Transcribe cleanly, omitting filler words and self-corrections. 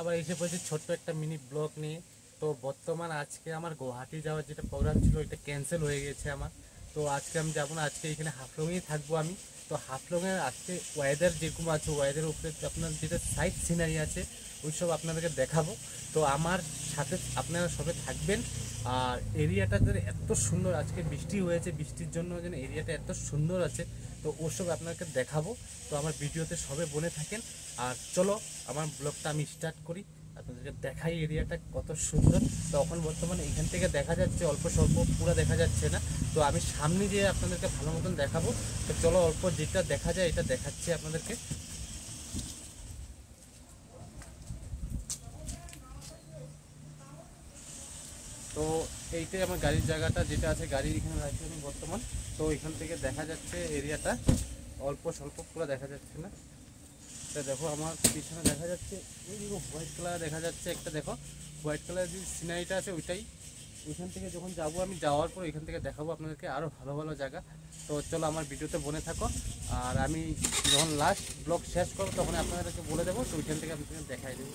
আবার এসে পড়েছি ছোট্ট একটা মিনি ব্লগ নিয়ে। তো বর্তমান আজকে আমার গুয়াহাটি যাওয়ার যেটা প্রোগ্রাম ছিল এটা ক্যান্সেল হয়ে গেছে আমার। তো আজকে আমি যাবো না, আজকে এখানে হাফলংয়েই থাকবো আমি। তো হাফলংয়ের আজকে ওয়েদার যেরকম আছে ওয়েদারের উপরে আপনার যেটা সাইড সিনারি আছে ওইসব আপনাদেরকে দেখাবো। তো আমার সাথে আপনারা সবাই থাকবেন। আর এরিয়াটা যেন এত সুন্দর, আজকে বৃষ্টি হয়েছে, বৃষ্টির জন্য যেন এরিয়াটা এত সুন্দর আছে। তো ওসব আপনাকে দেখাবো। তো আমার ভিডিওতে সবাই বনে থাকেন। আর চলো আমার ব্লগটা আমি স্টার্ট করি, আপনাদেরকে দেখাই এরিয়াটা কত সুন্দর। তো এখন বর্তমানে এখান থেকে দেখা যাচ্ছে অল্প স্বল্প, পুরো দেখা যাচ্ছে না। তো আমি সামনে যেয়ে আপনাদেরকে ভালো মতন দেখাবো। তো চলো অল্প যেটা দেখা যায় এটা দেখাচ্ছি আপনাদেরকে। তো এইটাই আমার গাড়ির জায়গাটা যেটা আছে, গাড়ি এখানে রাখছি আমি বর্তমান। তো এখান থেকে দেখা যাচ্ছে এরিয়াটা অল্প স্বল্প, পুরো দেখা যাচ্ছে না। এটা দেখো আমার পিছনে দেখা যাচ্ছে এইদিকে হোয়াইট কালার দেখা যাচ্ছে একটা, দেখো হোয়াইট কালার যে সিনারিটা আছে ওইটাই। ওইখান থেকে যখন যাবো আমি, যাওয়ার পর এখান থেকে দেখাবো আপনাদেরকে আরও ভালো ভালো জায়গা। তো চলো আমার ভিডিওতে বনে থাকো। আর আমি যখন লাস্ট ব্লগ শেষ করবো তখন আপনাদেরকে বলে দেবো, তো ওইখান থেকে আপনাদের দেখাই দেবো।